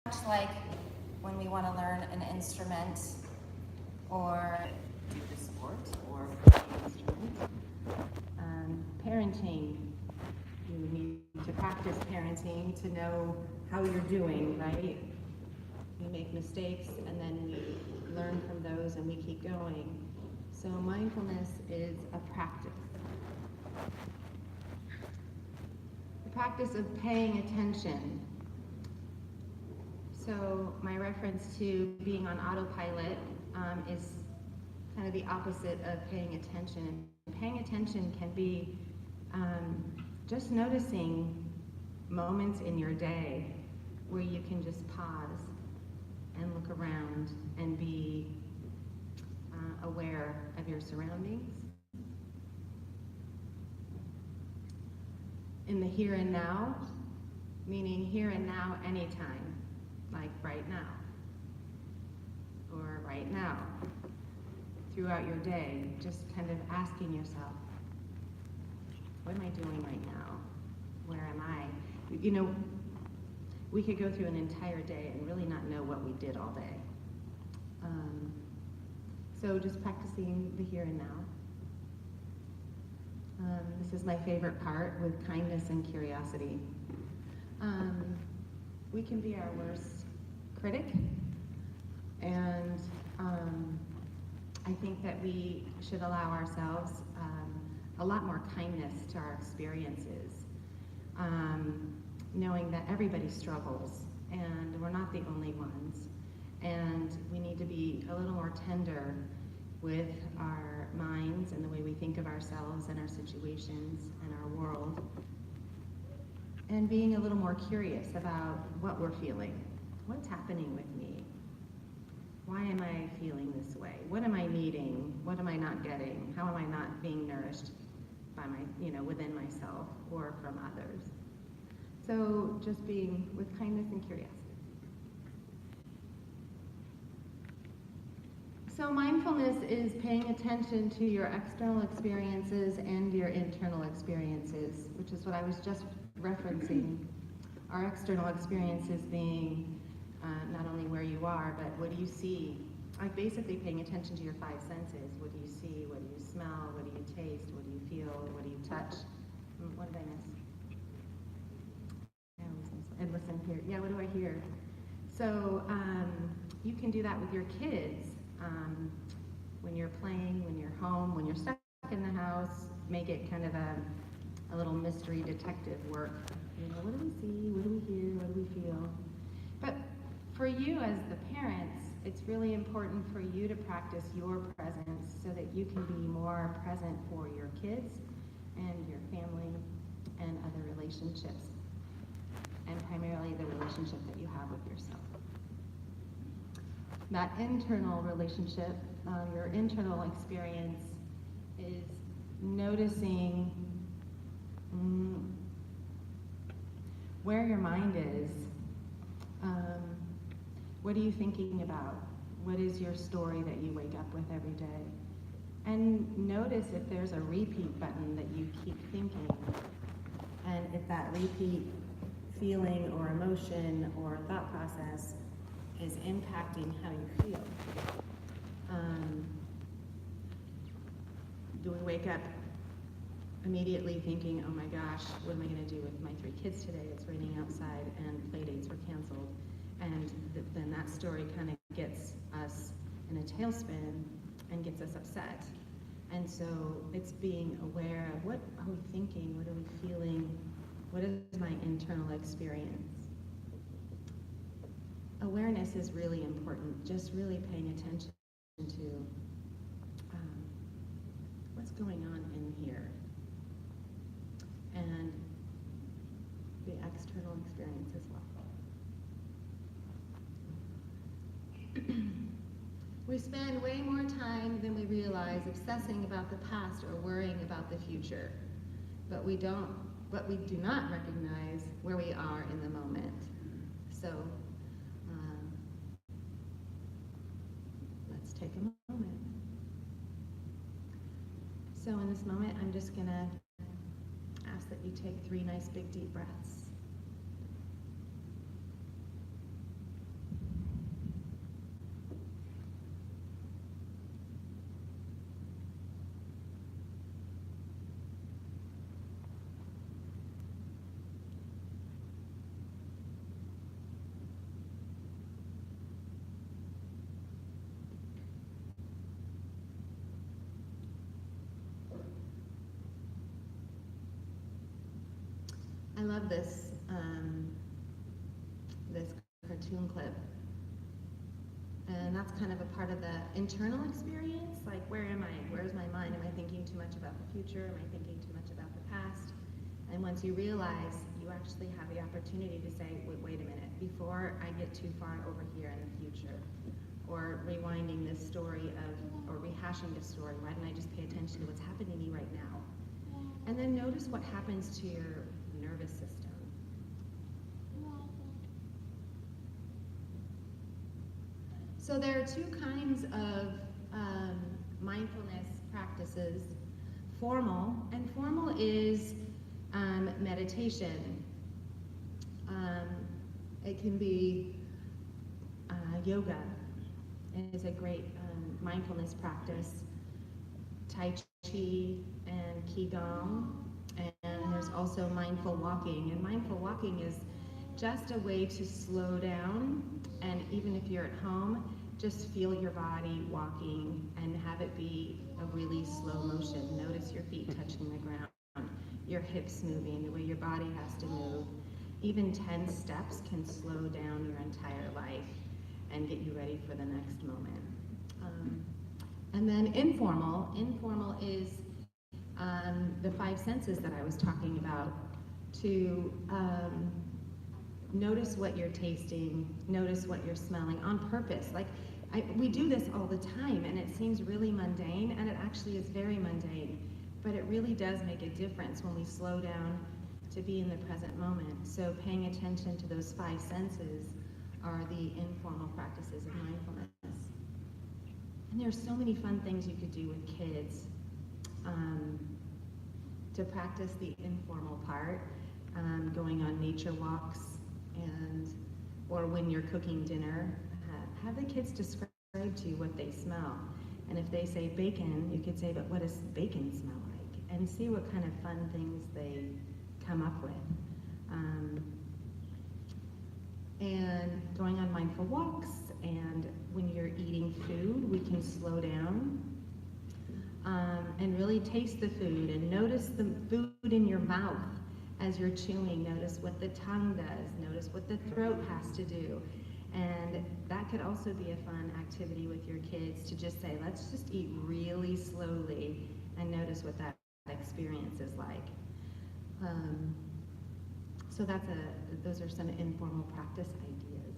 like when we want to learn an instrument or do the sport or parenting. You need to practice parenting to know how you're doing, right? We make mistakes and then we learn from those and we keep going. So mindfulness is a practice. The practice of paying attention. So my reference to being on autopilot is kind of the opposite of paying attention. Paying attention can be just noticing moments in your day where you can just pause and look around and be aware of your surroundings. In the here and now, meaning here and now anytime, like right now, or right now, throughout your day, just kind of asking yourself, what am I doing right now? Where am I? You know, we could go through an entire day and really not know what we did all day. So just practicing the here and now. This is my favorite part with kindness and curiosity. We can be our worst critic, and I think that we should allow ourselves a lot more kindness to our experiences, knowing that everybody struggles and we're not the only ones, and we need to be a little more tender with our minds and the way we think of ourselves and our situations and our world, and being a little more curious about what we're feeling. What's happening with me? Why am I feeling this way? What am I needing? What am I not getting? How am I not being nourished by within myself or from others? So just being with kindness and curiosity. So mindfulness is paying attention to your external experiences and your internal experiences, which is what I was just referencing. Our external experiences being not only where you are, but what do you see? Like basically paying attention to your five senses. What do you see? What do you smell? What do you taste? What do you feel? What do you touch? What did I miss? And listen here. Yeah, what do I hear? So you can do that with your kids. When you're playing, when you're home, when you're stuck in the house, make it kind of a little mystery detective work. What do we see? What do we hear? What do we feel? But for you as the parents, it's really important for you to practice your presence so that you can be more present for your kids and your family and other relationships, and primarily the relationship that you have with yourself. That internal relationship, your internal experience, is noticing where your mind is. What are you thinking about? What is your story that you wake up with every day? And notice if there's a repeat button that you keep thinking, and if that repeat feeling or emotion or thought process is impacting how you feel. Do we wake up immediately thinking, oh my gosh, what am I going to do with my 3 kids today? It's raining outside and play dates were canceled. And then that story kind of gets us in a tailspin and gets us upset. And so it's being aware of what are we thinking, what are we feeling, what is my internal experience. Awareness is really important, just really paying attention to what's going on in here and the external experience as well. We spend way more time than we realize obsessing about the past or worrying about the future, but we do not recognize where we are in the moment. So let's take a moment. So in this moment, I'm just going to ask that you take 3 nice big deep breaths. love this this cartoon clip, and that's kind of a part of the internal experience. Like, where am I? Where's my mind? Am I thinking too much about the future? Am I thinking too much about the past? And once you realize, you actually have the opportunity to say, wait a minute, before I get too far over here in the future, or rewinding this story or rehashing this story, why didn't I just pay attention to what's happening to me right now? And then notice what happens to your nervous system. So there are two kinds of mindfulness practices, formal, and formal is meditation. It can be yoga is a great mindfulness practice, Tai Chi and Qigong, and there's also mindful walking. And mindful walking is just a way to slow down, and even if you're at home, just feel your body walking and have it be a really slow motion. Notice your feet touching the ground, your hips moving, the way your body has to move. Even 10 steps can slow down your entire life and get you ready for the next moment. And then informal is the 5 senses that I was talking about, to notice what you're tasting, notice what you're smelling on purpose. Like, we do this all the time, and it seems really mundane, and it actually is very mundane, but it really does make a difference when we slow down to be in the present moment. So paying attention to those 5 senses are the informal practices of mindfulness. And there's so many fun things you could do with kids to practice the informal part, going on nature walks, or when you're cooking dinner, have the kids describe to you what they smell. And if they say bacon, you could say, but what does bacon smell like? And see what kind of fun things they come up with. And going on mindful walks, and when you're eating food, we can slow down and really taste the food and notice the food in your mouth as you're chewing. Notice what the tongue does, notice what the throat has to do. And that could also be a fun activity with your kids, to just say, let's just eat really slowly and notice what that experience is like. So those are some informal practice ideas.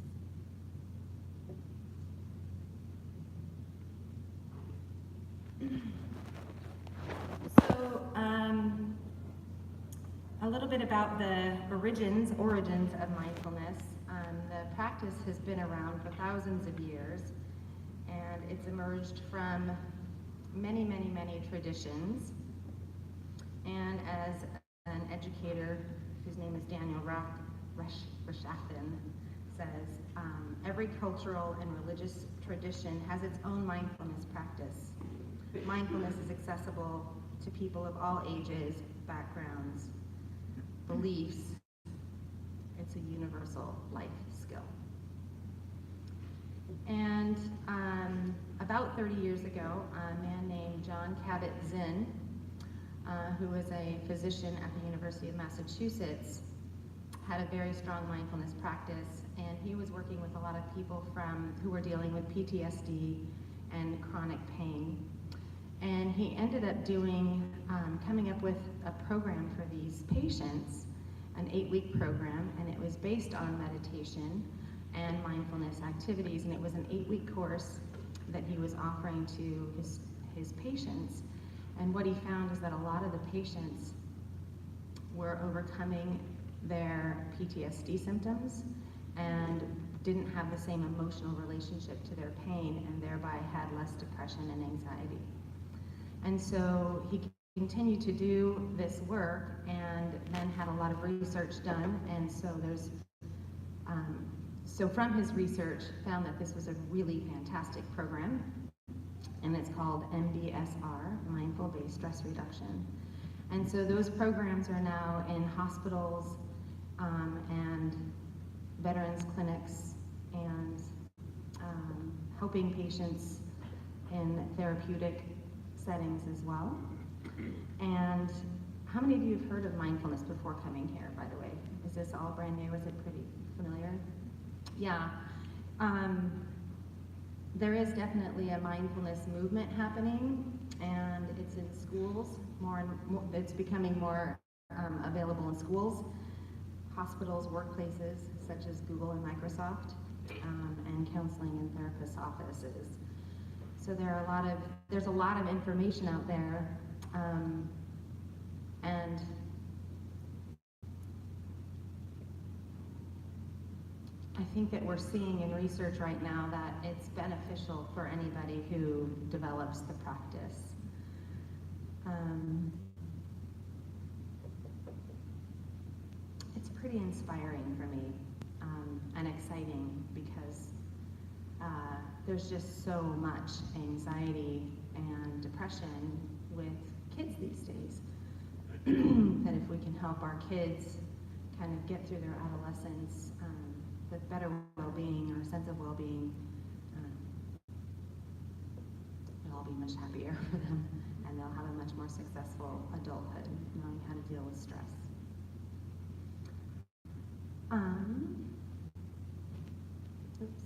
So a little bit about the origins of mindfulness. The practice has been around for thousands of years, and it's emerged from many, many, many traditions. And as an educator whose name is Daniel Rashafin says, every cultural and religious tradition has its own mindfulness practice. Mindfulness is accessible to people of all ages, backgrounds, beliefs. It's a universal life skill. And about 30 years ago, a man named John Kabat-Zinn, who was a physician at the University of Massachusetts, had a very strong mindfulness practice, and he was working with a lot of people who were dealing with PTSD and chronic pain. And he ended up coming up with a program for these patients, an 8-week program, and it was based on meditation and mindfulness activities, and it was an 8-week course that he was offering to his patients. And what he found is that a lot of the patients were overcoming their PTSD symptoms and didn't have the same emotional relationship to their pain, and thereby had less depression and anxiety. And so he continued to do this work, and then had a lot of research done. And so from his research, found that this was a really fantastic program, and it's called MBSR, Mindful Based Stress Reduction. And so those programs are now in hospitals and veterans clinics, and helping patients in therapeutic settings as well. And How many of you have heard of mindfulness before coming here, by the way? Is this all brand new? Is it pretty familiar? Yeah. There is definitely a mindfulness movement happening, and it's in schools. It's becoming more available in schools, hospitals, workplaces, such as Google and Microsoft, and counseling and therapist offices. So there's a lot of information out there, and I think that we're seeing in research right now that it's beneficial for anybody who develops the practice. It's pretty inspiring for me, and exciting, because there's just so much anxiety and depression with kids these days. That if we can help our kids kind of get through their adolescence with better well-being or a sense of well-being, it'll all be much happier for them, and they'll have a much more successful adulthood, knowing how to deal with stress. Oops.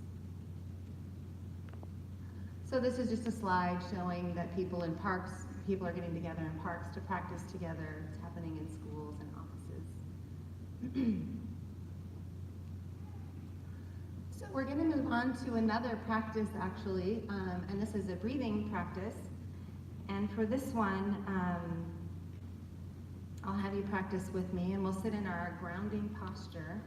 So this is just a slide showing that people are getting together in parks to practice together. It's happening in schools and offices. So we're going to move on to another practice, actually, and this is a breathing practice. And for this one, I'll have you practice with me, and we'll sit in our grounding posture.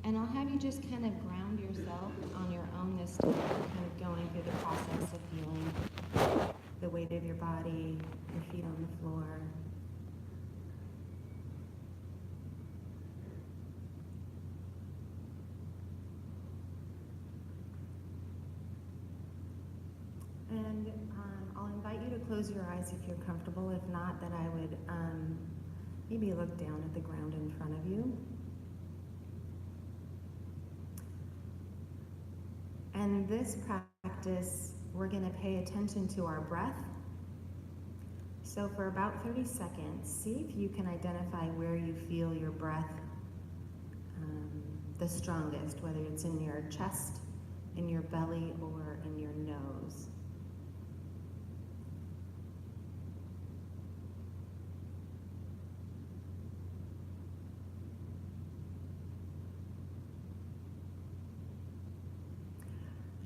And I'll have you just kind of ground yourself on your own this time, kind of going through the process of feeling the weight of your body, your feet on the floor. And I'll invite you to close your eyes if you're comfortable. If not, then I would maybe look down at the ground in front of you. And this practice, we're going to pay attention to our breath. So for about 30 seconds, see if you can identify where you feel your breath the strongest, whether it's in your chest, in your belly, or in your nose.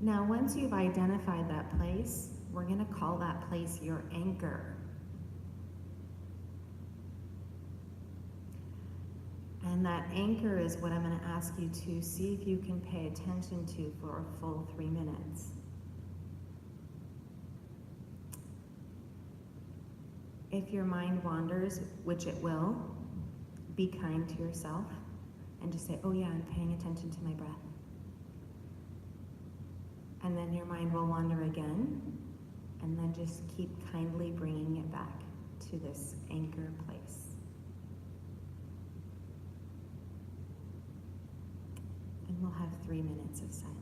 Now, once you've identified that place, we're going to call that place your anchor. And that anchor is what I'm going to ask you to see if you can pay attention to for a full 3 minutes. If your mind wanders, which it will, be kind to yourself and just say, oh yeah, I'm paying attention to my breath. And then your mind will wander again, and then just keep kindly bringing it back to this anchor place. And we'll have 3 minutes of silence.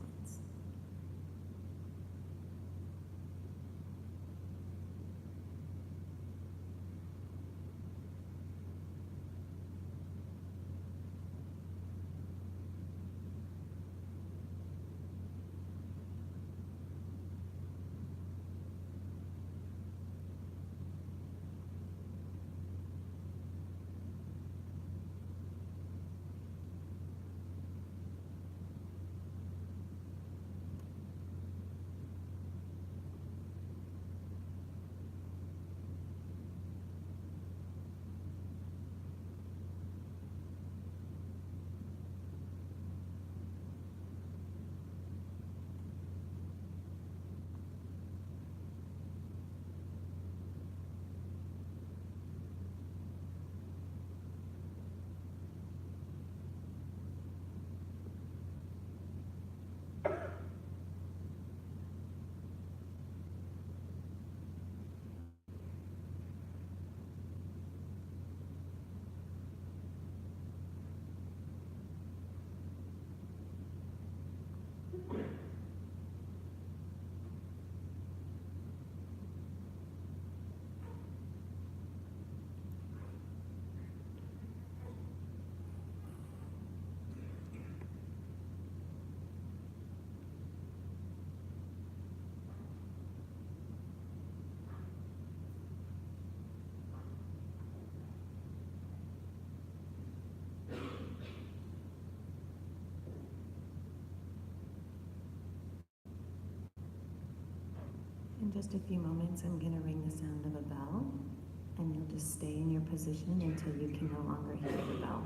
just a few moments, I'm going to ring the sound of a bell, and you'll just stay in your position until you can no longer hear the bell.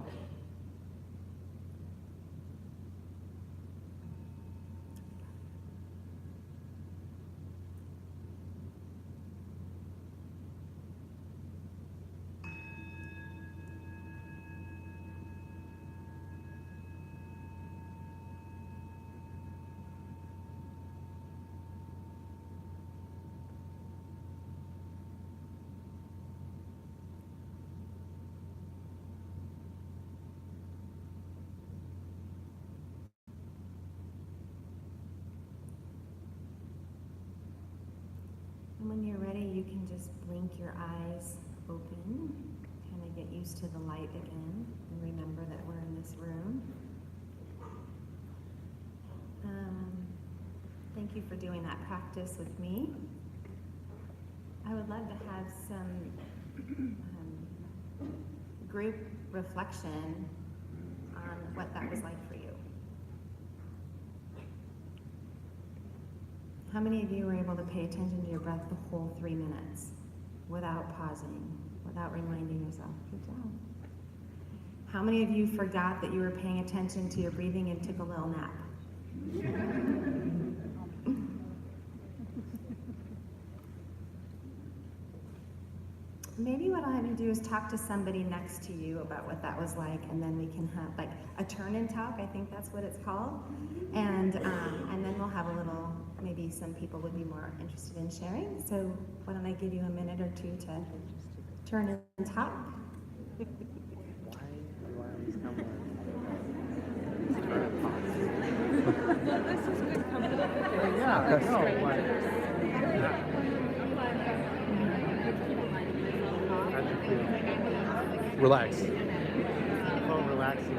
And when you're ready, you can just blink your eyes open, kind of get used to the light again, and remember that we're in this room. Thank you for doing that practice with me. I would love to have some group reflection on what that was like for you. How many of you were able to pay attention to your breath the whole 3 minutes without pausing, without reminding yourself? Good job. How many of you forgot that you were paying attention to your breathing and took a little nap? Maybe what I'll have you do is talk to somebody next to you about what that was like, and then we can have like a turn and talk. I think that's what it's called. And then we'll have a little, maybe some people would be more interested in sharing. So why don't I give you a minute or two to turn and talk? Relax. Oh, relaxing.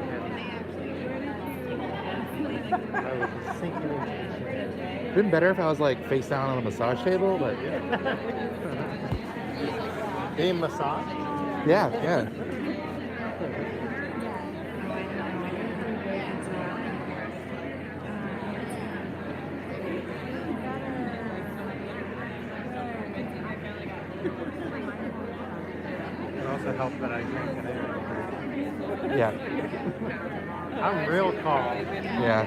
I was sinking into the chair. Been better if I was like face down on a massage table, but Being massaged? yeah. It also helped that I drank an air. Yeah. I'm real calm. Yeah.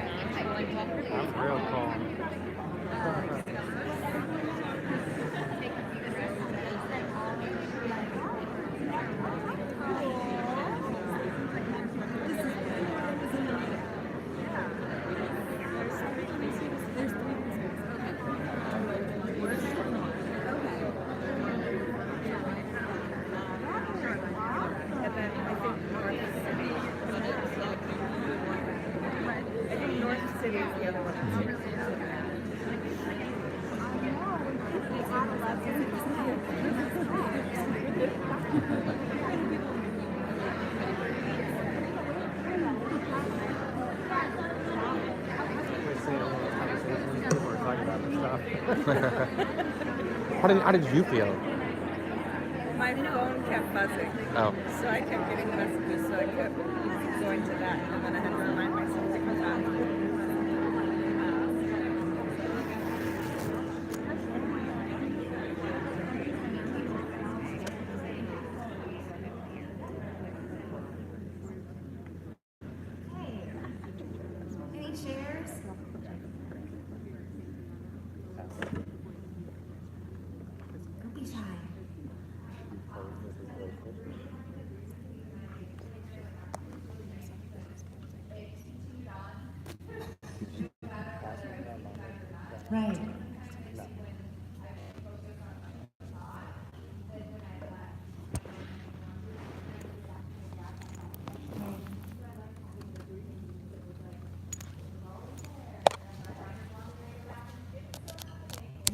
I'm real calm. How did you feel? My phone kept buzzing, Oh. so I kept getting messages, so I kept going to that, and then I had to remind myself to come back. Any shares? Don't be shy. Right.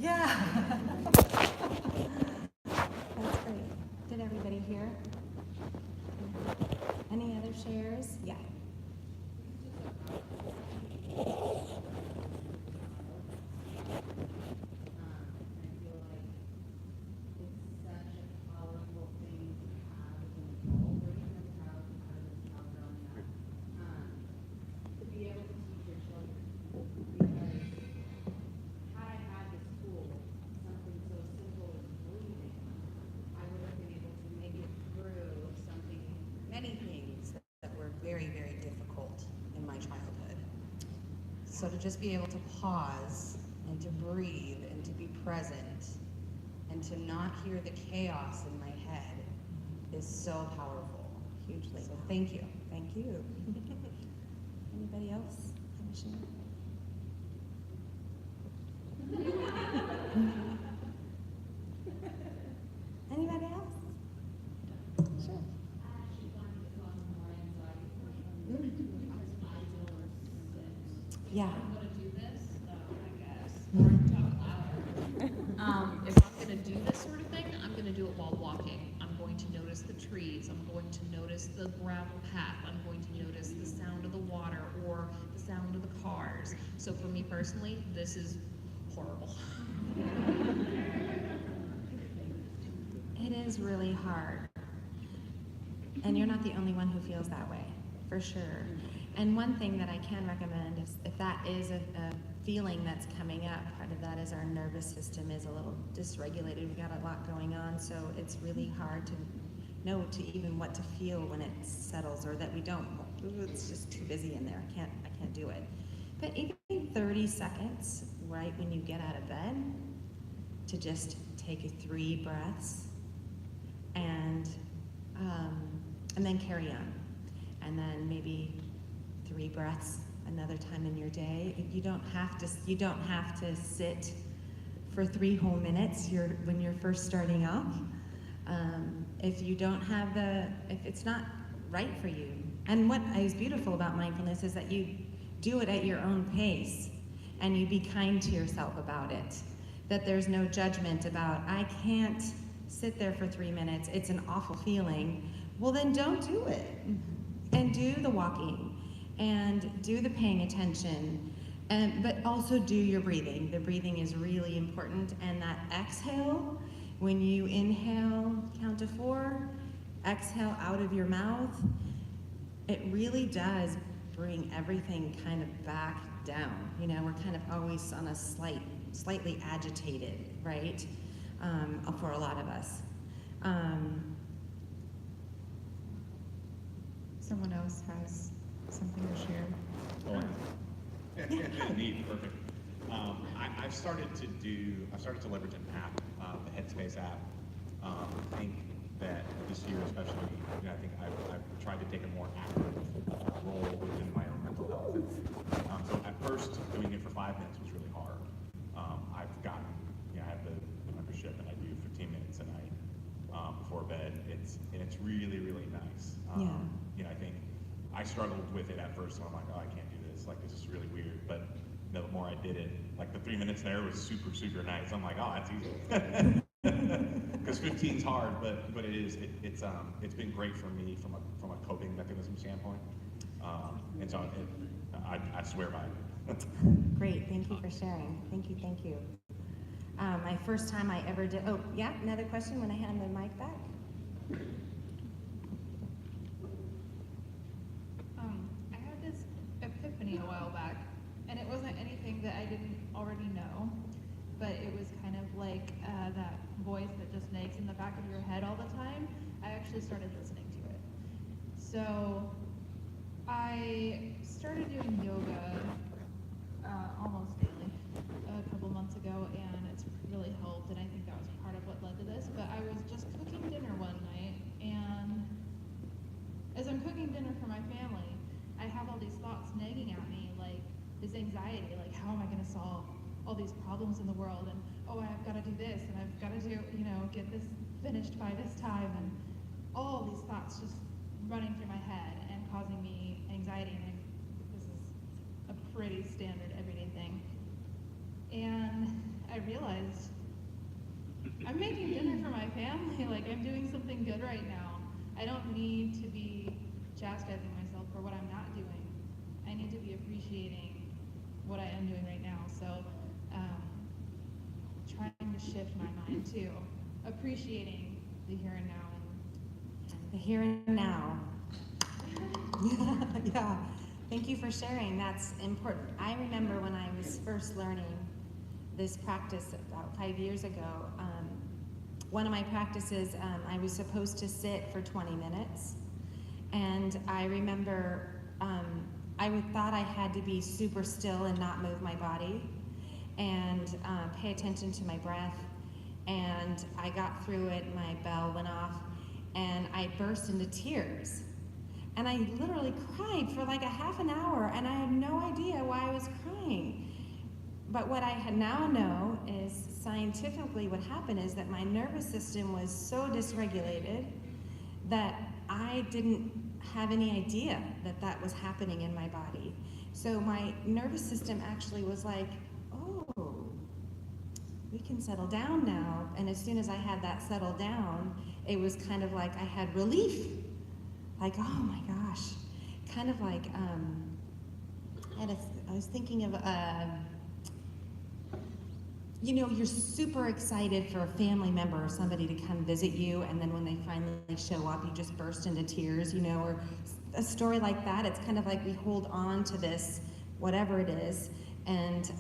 Yeah. That's great. Did everybody hear? Any other shares? Yeah. So to just be able to pause and to breathe and to be present and to not hear the chaos in my head is so powerful. Hugely. So thank you. Thank you. Anybody else have a share? Anybody else? Sure. Yeah. If I'm going to do this sort of thing, I'm going to do it while walking. I'm going to notice the trees. I'm going to notice the gravel path. I'm going to notice the sound of the water or the sound of the cars. So for me personally, this is horrible. It is really hard. And you're not the only one who feels that way, for sure. And one thing that I can recommend is if that is a feeling that's coming up, part of that is our nervous system is a little dysregulated. We've got a lot going on, so it's really hard to know to even what to feel when it settles, or that we don't. Ooh, it's just too busy in there. I can't do it. But even 30 seconds, right when you get out of bed, to just take 3 breaths and then carry on, and then maybe 3 breaths another time in your day. You don't have to sit for 3 whole minutes when you're first starting off. If you don't have if it's not right for you. And what is beautiful about mindfulness is that you do it at your own pace, and you be kind to yourself about it. That there's no judgment about, I can't sit there for 3 minutes, it's an awful feeling. Well, then don't do it. And do the walking, and do the paying attention, but also do your breathing. The breathing is really important, and that exhale, when you inhale, count to 4, exhale out of your mouth, it really does bring everything kind of back down. You know, we're kind of always on a slightly agitated, right? For a lot of us. Someone else has something to share. Oh, neat, perfect. I've started to leverage an app, the Headspace app. I think that this year especially, I think I've tried to take a more active role within my own mental health. So at first, doing it for 5 minutes was really hard. I've gotten, I have the membership, and I do 15 minutes a night before bed. It's really, really nice. I think I struggled with it at first, and I'm like, oh, I can't do this. Like, this is really weird. But the more I did it, like the 3 minutes there was super, super nice. I'm like, oh, that's easy. Because 15's hard, but it's been great for me from a coping mechanism standpoint. And so I swear by it. Great, thank you for sharing. Thank you. My first time I ever did, oh, yeah, another question when I hand the mic back. I had this epiphany a while back, and it wasn't anything that I didn't already know, but it was kind of like that voice that just nags in the back of your head all the time. I actually started listening to it. So I started doing yoga almost daily a couple months ago, and it's really helped, and I think that was part of what led to this. But I was just cooking dinner one night, and as I'm cooking dinner for my family, I have all these thoughts nagging at me, like this anxiety, like how am I going to solve all these problems in the world, and oh, I've got to do this, and I've got to do, get this finished by this time, and all these thoughts just running through my head and causing me anxiety, and this is a pretty standard everyday thing. And I realized I'm making dinner for my family, like I'm doing something good right now. I don't need to be chastising myself for what I'm not doing. I need to be appreciating what I am doing right now. So trying to shift my mind to appreciating the here and now. The here and now. Yeah. Thank you for sharing. That's important. I remember when I was first learning this practice about 5 years ago. One of my practices, I was supposed to sit for 20 minutes. And I remember thought I had to be super still and not move my body and pay attention to my breath. And I got through it, my bell went off, and I burst into tears. And I literally cried for like a half an hour, and I had no idea why I was crying. But what I now know is scientifically what happened is that my nervous system was so dysregulated that I didn't have any idea that that was happening in my body. So my nervous system actually was like, oh, we can settle down now. And as soon as I had that settled down, it was kind of like I had relief. Like, oh my gosh. Kind of like, I was thinking of, you know, you're super excited for a family member or somebody to come visit you, and then when they finally show up, you just burst into tears, you know, or a story like that. It's kind of like we hold on to this, whatever it is, and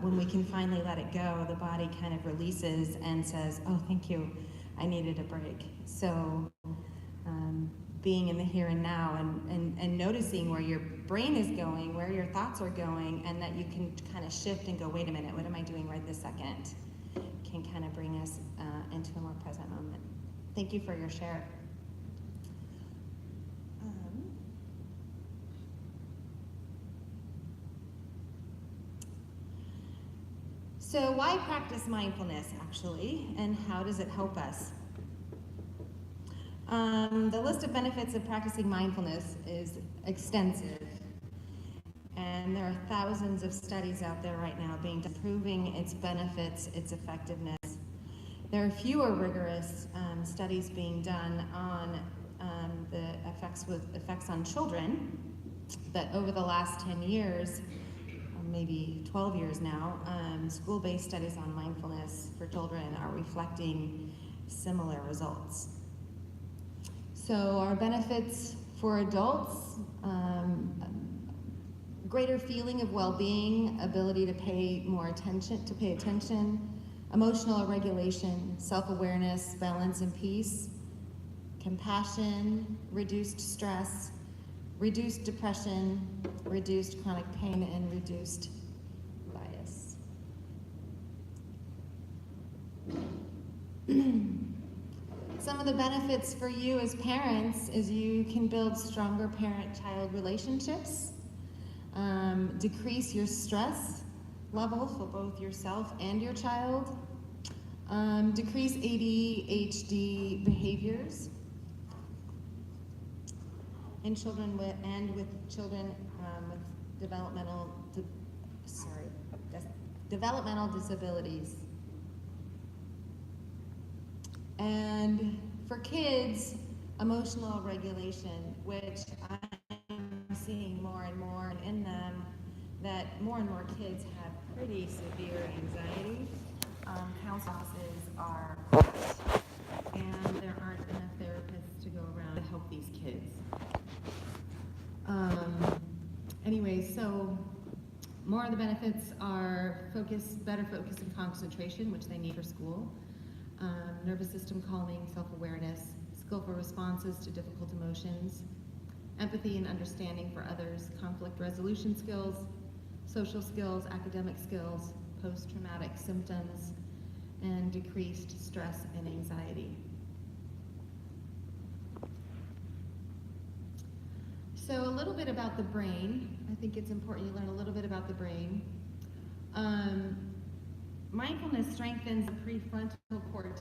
when we can finally let it go, the body kind of releases and says, oh, thank you, I needed a break. So being in the here and now and noticing where your brain is going, where your thoughts are going, and that you can kind of shift and go, wait a minute, what am I doing right this second? Can kind of bring us into a more present moment. Thank you for your share. So why practice mindfulness, actually, and how does it help us? The list of benefits of practicing mindfulness is extensive, and there are thousands of studies out there right now proving its benefits, its effectiveness. There are fewer rigorous studies being done on the effects on children, but over the last 10 years, or maybe 12 years now, school-based studies on mindfulness for children are reflecting similar results. So our benefits for adults, greater feeling of well-being, ability to pay attention, emotional regulation, self-awareness, balance and peace, compassion, reduced stress, reduced depression, reduced chronic pain, and reduced bias. Some of the benefits for you as parents is you can build stronger parent-child relationships, decrease your stress level for both yourself and your child, decrease ADHD behaviors in children with developmental disabilities. And for kids, emotional regulation, which I'm seeing more and more in them, that more and more kids have pretty severe anxiety. Houses are packed, and there aren't enough therapists to go around to help these kids. Anyway, so more of the benefits are better focus and concentration, which they need for school. Nervous system calming, self-awareness, skillful responses to difficult emotions, empathy and understanding for others, conflict resolution skills, social skills, academic skills, post-traumatic symptoms, and decreased stress and anxiety. So a little bit about the brain. I think it's important you learn a little bit about the brain. Mindfulness strengthens the prefrontal cortex,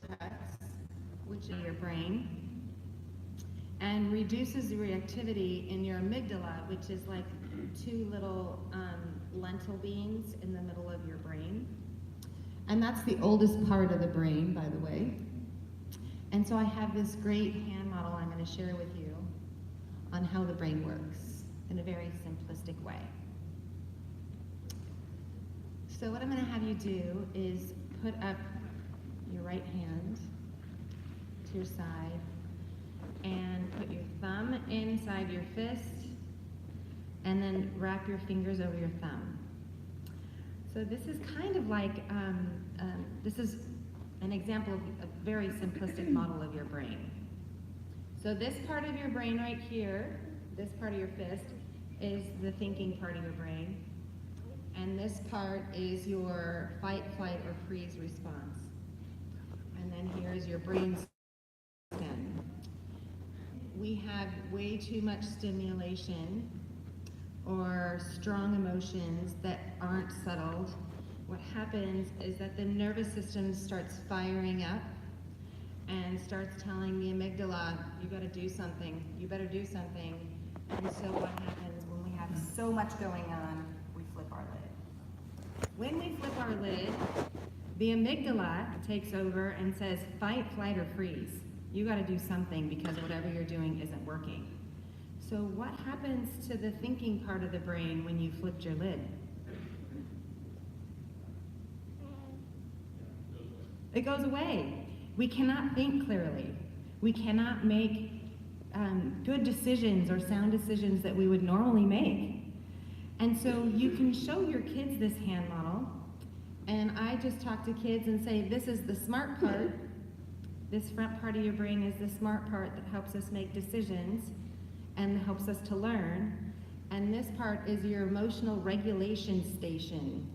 which is your brain, and reduces the reactivity in your amygdala, which is like two little lentil beans in the middle of your brain. And that's the oldest part of the brain, by the way. And so I have this great hand model I'm going to share with you on how the brain works in a very simplistic way. So what I'm going to have you do is put up your right hand to your side and put your thumb inside your fist and then wrap your fingers over your thumb. So this is kind of like, this is an example of a very simplistic model of your brain. So this part of your brain right here, this part of your fist, is the thinking part of your brain. And this part is your fight, flight, or freeze response. And then here is your brain stem. We have way too much stimulation or strong emotions that aren't settled. What happens is that the nervous system starts firing up and starts telling the amygdala, you gotta do something, you better do something. And so what happens when we have so much going on, we flip our lid. When we flip our lid, the amygdala takes over and says, fight, flight, or freeze. You gotta do something because whatever you're doing isn't working. So what happens to the thinking part of the brain when you flipped your lid? It goes away. We cannot think clearly. We cannot make good decisions or sound decisions that we would normally make. And so you can show your kids this hand model, and I just talk to kids and say, this is the smart part. This front part of your brain is the smart part that helps us make decisions and helps us to learn. And this part is your emotional regulation station.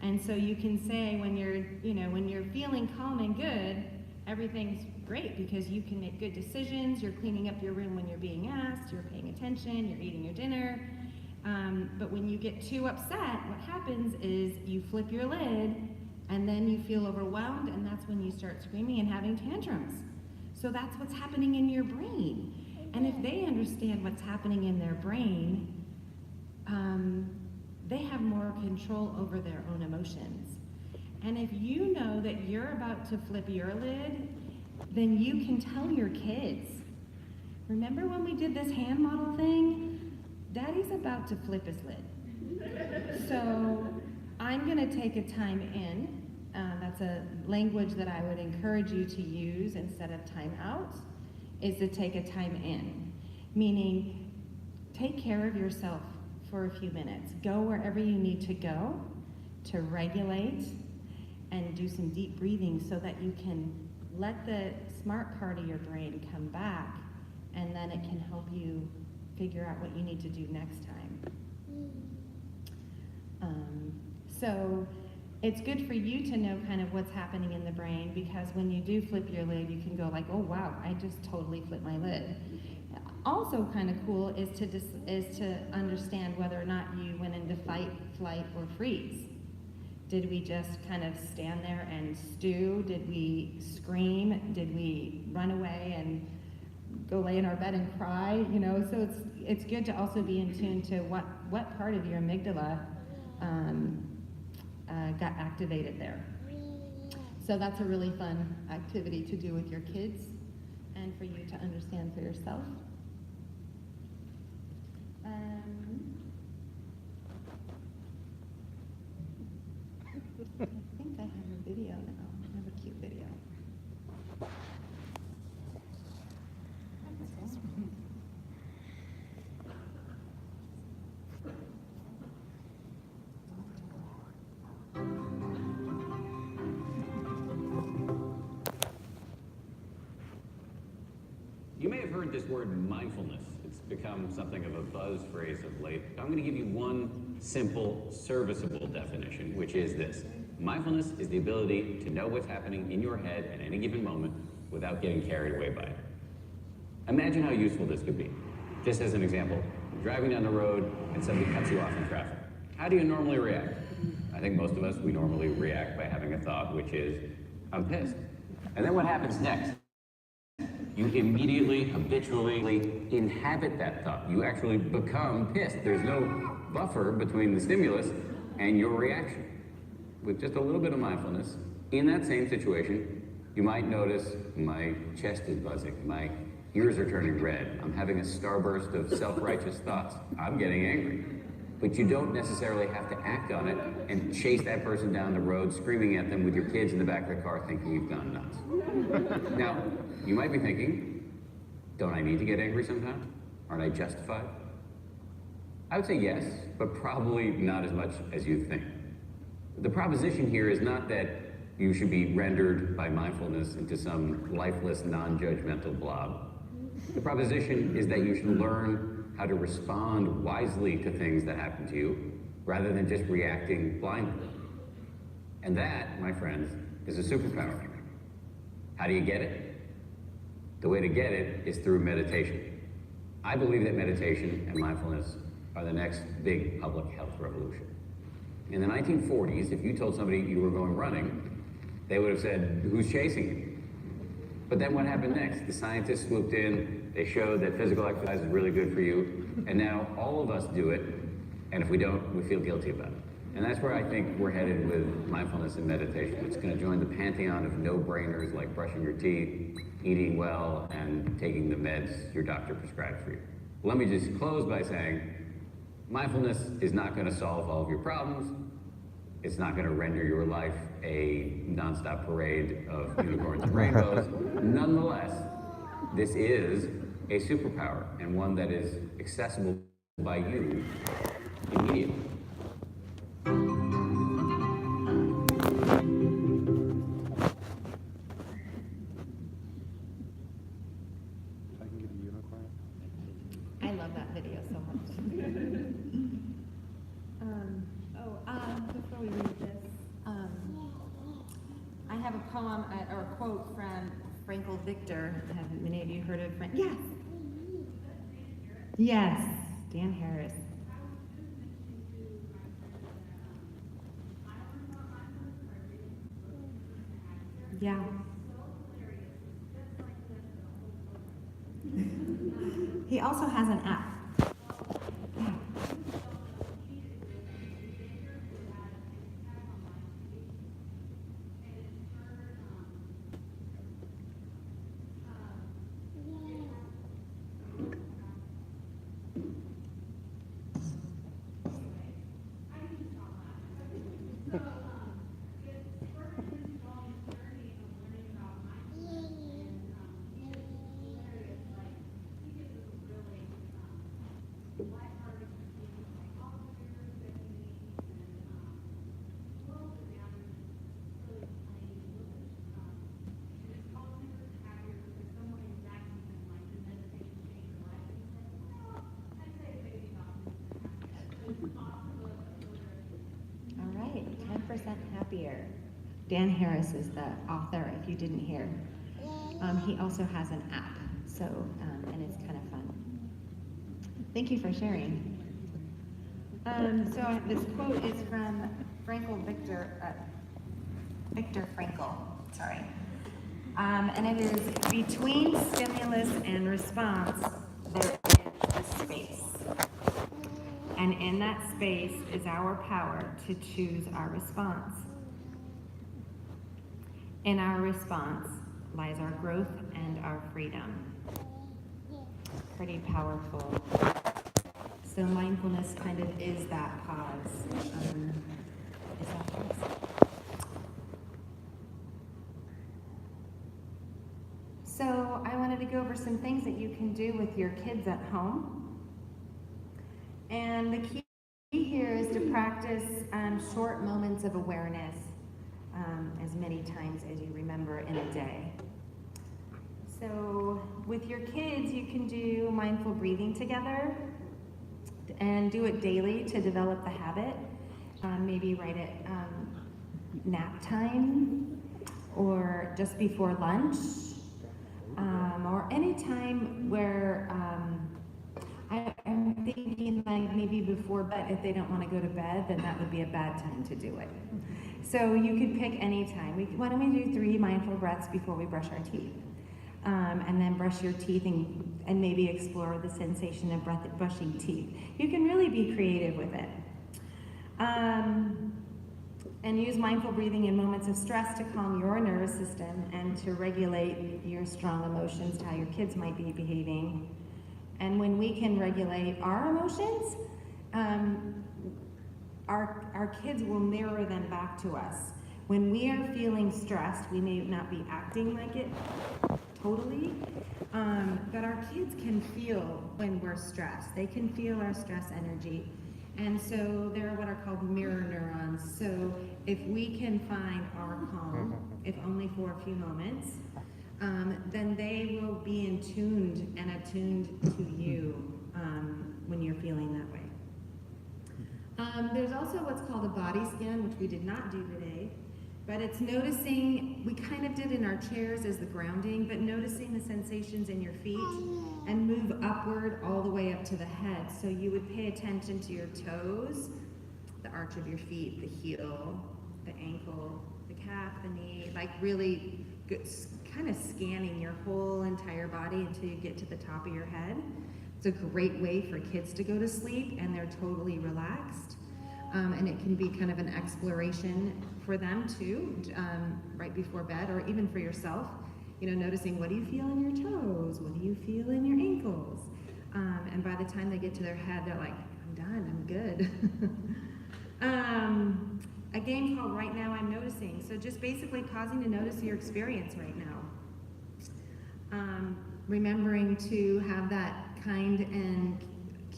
And so you can say when you're feeling calm and good, everything's great because you can make good decisions, you're cleaning up your room when you're being asked, you're paying attention, you're eating your dinner. But when you get too upset, what happens is you flip your lid and then you feel overwhelmed, and that's when you start screaming and having tantrums. So that's what's happening in your brain. And if they understand what's happening in their brain, they have more control over their own emotions. And if you know that you're about to flip your lid, then you can tell your kids, remember when we did this hand model thing? Daddy's about to flip his lid. So I'm gonna take a time in. That's a language that I would encourage you to use instead of time out, is to take a time in. Meaning, take care of yourself for a few minutes. Go wherever you need to go to regulate and do some deep breathing so that you can let the smart part of your brain come back, and then it can help you figure out what you need to do next time. So it's good for you to know kind of what's happening in the brain, because when you do flip your lid, you can go like, oh wow, I just totally flipped my lid. Also kind of cool is to understand whether or not you went into fight, flight, or freeze. Did we just kind of stand there and stew? Did we scream? Did we run away and go lay in our bed and cry? You know, so it's good to also be in tune to what part of your amygdala got activated there. So that's a really fun activity to do with your kids and for you to understand for yourself. I think I have a video now. I have a cute video. You may have heard this word mindfulness. It's become something of a buzz phrase of late. I'm going to give you one simple, serviceable definition, which is this. Mindfulness is the ability to know what's happening in your head at any given moment without getting carried away by it. Imagine how useful this could be. Just as an example, you're driving down the road and somebody cuts you off in traffic. How do you normally react? I think most of us, we normally react by having a thought, which is, I'm pissed. And then what happens next? You immediately, habitually inhabit that thought. You actually become pissed. There's no buffer between the stimulus and your reaction. With just a little bit of mindfulness, in that same situation, you might notice my chest is buzzing, my ears are turning red, I'm having a starburst of self-righteous thoughts, I'm getting angry. But you don't necessarily have to act on it and chase that person down the road, screaming at them with your kids in the back of the car thinking you've gone nuts. Now, you might be thinking, don't I need to get angry sometime? Aren't I justified? I would say yes, but probably not as much as you think. The proposition here is not that you should be rendered by mindfulness into some lifeless, non-judgmental blob. The proposition is that you should learn how to respond wisely to things that happen to you, rather than just reacting blindly. And that, my friends, is a superpower. How do you get it? The way to get it is through meditation. I believe that meditation and mindfulness are the next big public health revolution. In the 1940s, if you told somebody you were going running, they would have said, who's chasing you? But then what happened next? The scientists swooped in, they showed that physical exercise is really good for you, and now all of us do it, and if we don't, we feel guilty about it. And that's where I think we're headed with mindfulness and meditation. It's going to join the pantheon of no-brainers like brushing your teeth, eating well, and taking the meds your doctor prescribed for you. Let me just close by saying, mindfulness is not going to solve all of your problems. It's not going to render your life a nonstop parade of unicorns and rainbows. Nonetheless, this is a superpower, and one that is accessible by you immediately. I love that video so much. Before we read this, I have a poem or a quote from Frankl Victor. Have many of you heard of Frank? Yes. Yes, Dan Harris. Yeah. He also has an app. Yeah. All right, 10% happier. Dan Harris is the author, if you didn't hear. He also has an app, so, and it's kind of fun. Thank you for sharing. So this quote is from Viktor Frankl, sorry. And it is, between stimulus and response, there is a space. And in that space is our power to choose our response. In our response lies our growth and our freedom. Pretty powerful. So mindfulness kind of is that pause. Is that pause? So I wanted to go over some things that you can do with your kids at home. And the key here is to practice short moments of awareness as many times as you remember in a day. So with your kids, you can do mindful breathing together and do it daily to develop the habit. Maybe right at nap time or just before lunch or any time where I'm thinking like maybe before bed. If they don't want to go to bed, then that would be a bad time to do it. So you could pick any time. Why don't we do 3 mindful breaths before we brush our teeth? And then brush your teeth and maybe explore the sensation of brushing teeth. You can really be creative with it. And use mindful breathing in moments of stress to calm your nervous system and to regulate your strong emotions, to how your kids might be behaving. And when we can regulate our emotions, our kids will mirror them back to us. When we are feeling stressed, we may not be acting like it totally, but our kids can feel when we're stressed. They can feel our stress energy. And so they're what are called mirror neurons. So if we can find our calm, if only for a few moments, then they will be in tuned and attuned to you when you're feeling that way. There's also what's called a body scan, which we did not do today, but it's noticing, we kind of did in our chairs as the grounding, but noticing the sensations in your feet and move upward all the way up to the head. So you would pay attention to your toes, the arch of your feet, the heel, the ankle, the calf, the knee, like really good, kind of scanning your whole entire body until you get to the top of your head. It's a great way for kids to go to sleep and they're totally relaxed. And it can be kind of an exploration for them too, right before bed, or even for yourself. You know, noticing, what do you feel in your toes? What do you feel in your ankles? And by the time they get to their head, they're like, I'm done, I'm good. A game called Right Now I'm Noticing. So just basically pausing to notice your experience right now. Remembering to have that kind and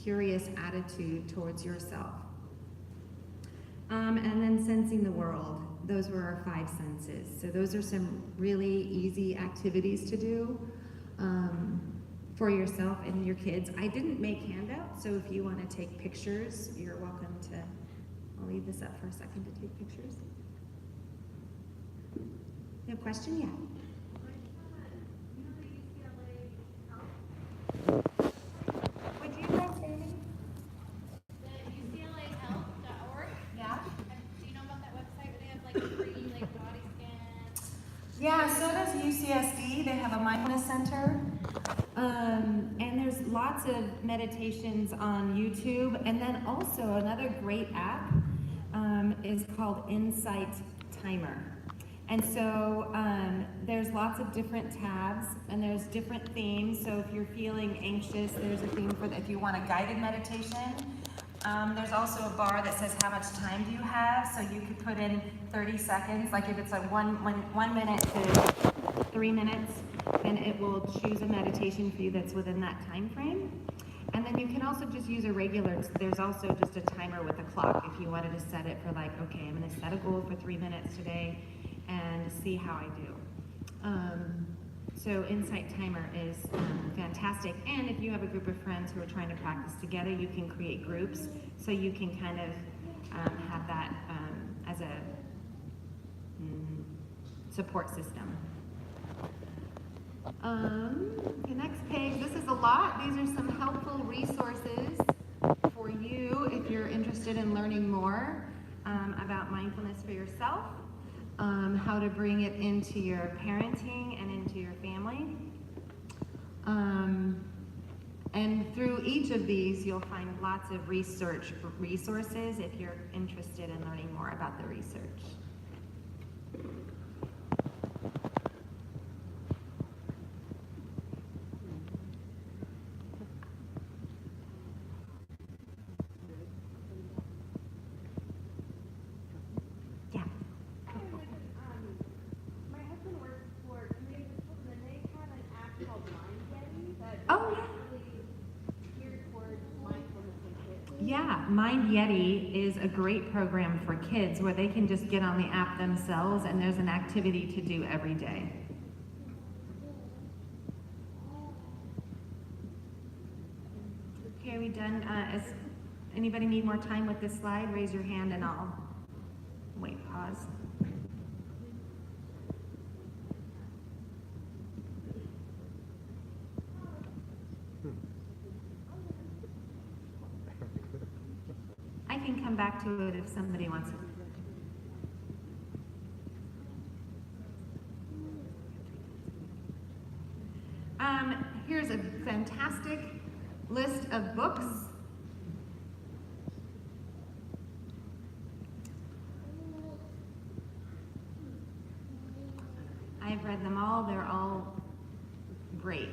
curious attitude towards yourself. And then sensing the world. Those were our 5 senses. So those are some really easy activities to do for yourself and your kids. I didn't make handouts, so if you want to take pictures, you're welcome to. I'll leave this up for a second to take pictures. You have a question? Yeah. Would you guys say me? UCLAhealth.org. Yeah. Do you know about that website where they have like free like body scans? Yeah, so does UCSD. They have a mindfulness center. And there's lots of meditations on YouTube. And then also another great app is called Insight Timer. And so there's lots of different tabs and there's different themes. So if you're feeling anxious, there's a theme for that. If you want a guided meditation, there's also a bar that says how much time do you have. So you could put in 30 seconds, like if it's like one minute to 3 minutes, then it will choose a meditation for you that's within that time frame. And then you can also just use a regular, there's also just a timer with a clock if you wanted to set it for like, okay, I'm gonna set a goal for 3 minutes today and see how I do. So Insight Timer is fantastic. And if you have a group of friends who are trying to practice together, you can create groups so you can kind of have that as a support system. The next page, this is a lot. These are some helpful resources for you if you're interested in learning more about mindfulness for yourself, how to bring it into your parenting and into your family. And through each of these, you'll find lots of research resources if you're interested in learning more about the research. Yeah, Mind Yeti is a great program for kids where they can just get on the app themselves and there's an activity to do every day. Okay, are we done? Anybody need more time with this slide? Raise your hand and I'll wait, pause. I can come back to it if somebody wants it. Here's a fantastic list of books. I've read them all. They're all great.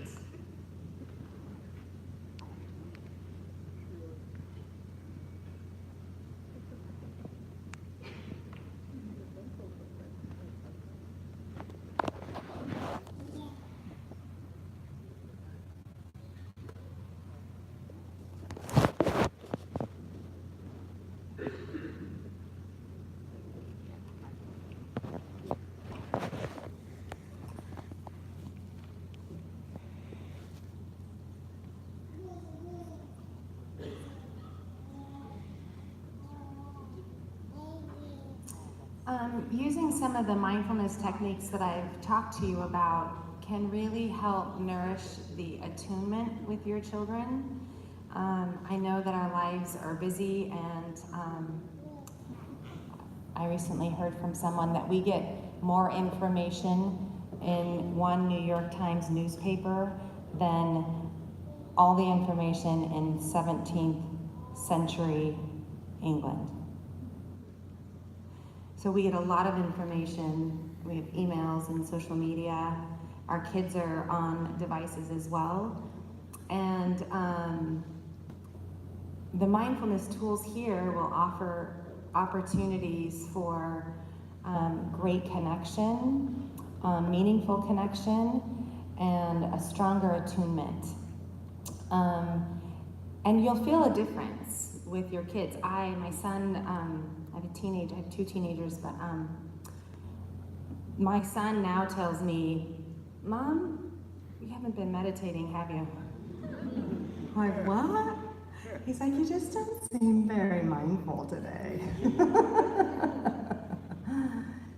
Using some of the mindfulness techniques that I've talked to you about can really help nourish the attunement with your children. I know that our lives are busy, and I recently heard from someone that we get more information in one New York Times newspaper than all the information in 17th century England. So we get a lot of information. We have emails and social media. Our kids are on devices as well. And the mindfulness tools here will offer opportunities for great connection, meaningful connection, and a stronger attunement. And you'll feel a difference with your kids. My son, I have two teenagers, but my son now tells me, "Mom, you haven't been meditating, have you?" I'm like, "What?" He's like, "You just don't seem very mindful today."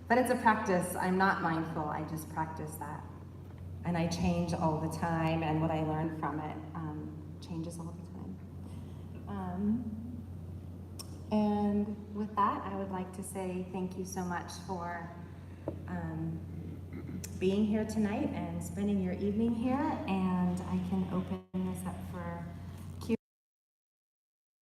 But it's a practice. I'm not mindful, I just practice that. And I change all the time, and what I learn from it changes all the time. And with that, I would like to say thank you so much for being here tonight and spending your evening here, and I can open this up for